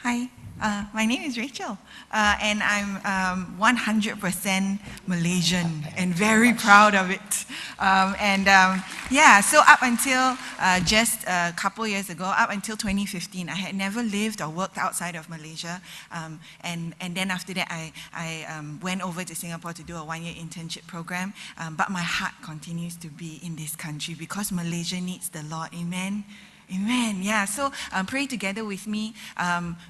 Hi, my name is Rachel, and I'm 100% Malaysian and very proud of it. So up until just a couple years ago, up until 2015, I had never lived or worked outside of Malaysia. And then after that, I went over to Singapore to do a one-year internship program. But my heart continues to be in this country because Malaysia needs the Lord. Amen. Amen. Yeah, so pray together with me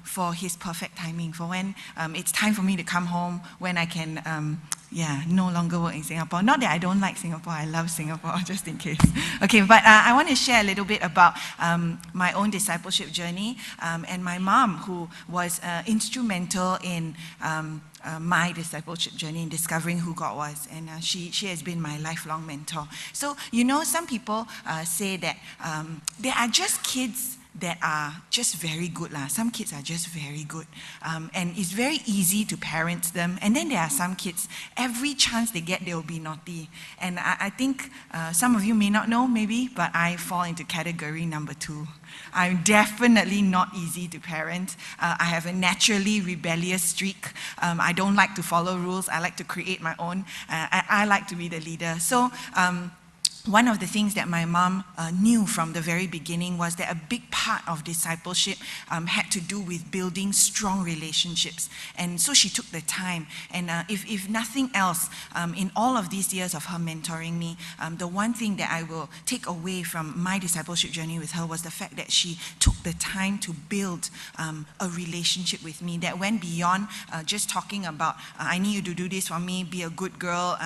for His perfect timing, for when it's time for me to come home, when I can, no longer work in Singapore. Not that I don't like Singapore, I love Singapore, just in case. Okay, but I want to share a little bit about my own discipleship journey and my mom, who was instrumental in my discipleship journey in discovering who God was, and she has been my lifelong mentor. So, some people say that there are just kids that are just very good. Some kids are just very good. And it's very easy to parent them. And then there are some kids, every chance they get, they'll be naughty. And I think some of you may not know, maybe, but I fall into category number 2. I'm definitely not easy to parent. I have a naturally rebellious streak. I don't like to follow rules. I like to create my own. I like to be the leader. So, one of the things that my mom knew from the very beginning was that a big part of discipleship had to do with building strong relationships. And so she took the time. And if nothing else, in all of these years of her mentoring me, the one thing that I will take away from my discipleship journey with her was the fact that she took the time to build a relationship with me that went beyond just talking about, I need you to do this for me, be a good girl,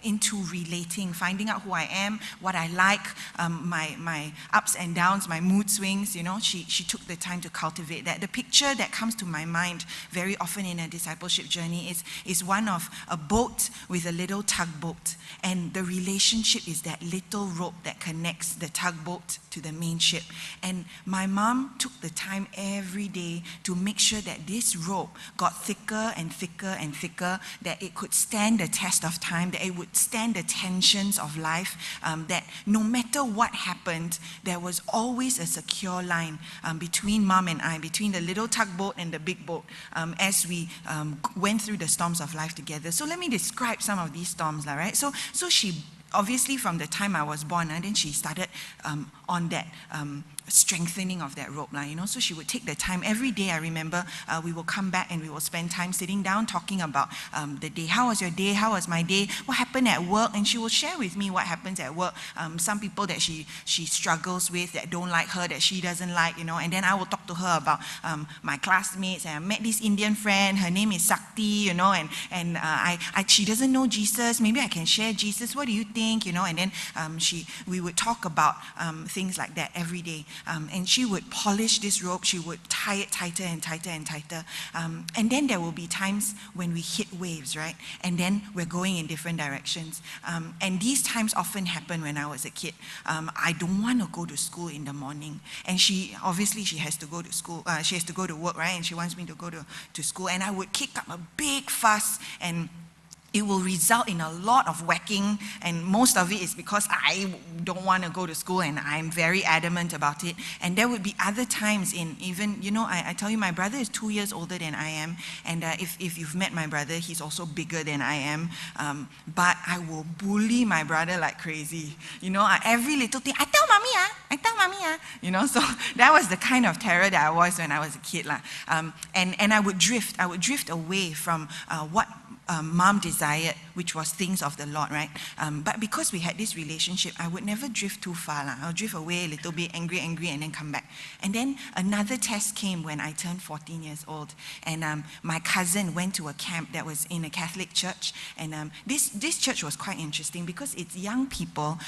into relating, finding out who I am, what I like, my ups and downs, my mood swings. She took the time to cultivate that. The picture that comes to my mind very often in a discipleship journey is one of a boat with a little tugboat, and the relationship is that little rope that connects the tugboat to the main ship. And my mom took the time every day to make sure that this rope got thicker and thicker and thicker, that it could stand the test of time, that it would stand the tensions of life, that no matter what happened, there was always a secure line between mom and I, between the little tugboat and the big boat, as we went through the storms of life together. So let me describe some of these storms, right? So she, obviously from the time I was born, and then she started on that strengthening of that rope, so she would take the time every day. I remember we will come back and we will spend time sitting down talking about the day. How was your day? How was my day? What happened at work? And she will share with me what happens at work. Some people that she struggles with, that don't like her, that she doesn't like, and then I will talk to her about my classmates. And I met this Indian friend, her name is Sakti, and she doesn't know Jesus. Maybe I can share Jesus. What do you think? And then we would talk about things like that every day. And she would polish this rope, she would tie it tighter and tighter and tighter. And then there will be times when we hit waves, right? And then we're going in different directions. And these times often happen when I was a kid. I don't want to go to school in the morning. And she has to go to school, she has to go to work, right? And she wants me to go to school. And I would kick up a big fuss, and it will result in a lot of whacking, and most of it is because I don't want to go to school and I'm very adamant about it. And there would be other times in even, I tell you, my brother is 2 years older than I am, and if you've met my brother, he's also bigger than I am, but I will bully my brother like crazy. Every little thing, I tell mommy, so that was the kind of terror that I was when I was a kid. And I would drift away from what mom desired, which was things of the Lord, right? But because we had this relationship, I would never drift too far. I'll drift away a little bit, angry, and then come back. And then another test came when I turned 14 years old. And my cousin went to a camp that was in a Catholic church. And this church was quite interesting because its young people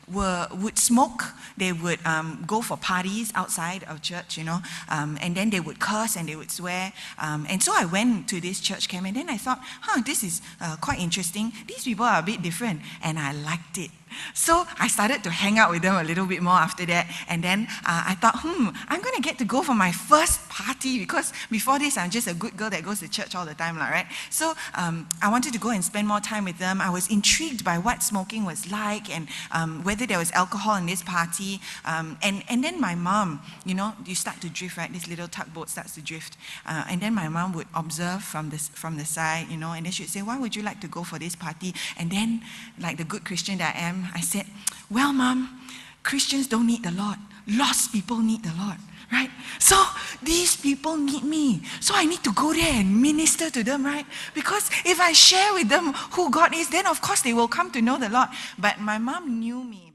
would smoke, they would go for parties outside of church, and then they would curse and they would swear. And so I went to this church camp, and then I thought, this is quite interesting. These people are a bit different, and I liked it. So I started to hang out with them a little bit more after that. And then I thought, I'm going to get to go for my first party, because before this, I'm just a good girl that goes to church all the time, right? So I wanted to go and spend more time with them. I was intrigued by what smoking was like, and whether there was alcohol in this party. And then my mom, you start to drift, right? This little tugboat starts to drift. And then my mom would observe from the side, and then she would say, why would you like to go for this party? And then, like the good Christian that I am, I said, well, Mom, Christians don't need the Lord. Lost people need the Lord, right? So these people need me. So I need to go there and minister to them, right? Because if I share with them who God is, then of course they will come to know the Lord. But my mom knew me.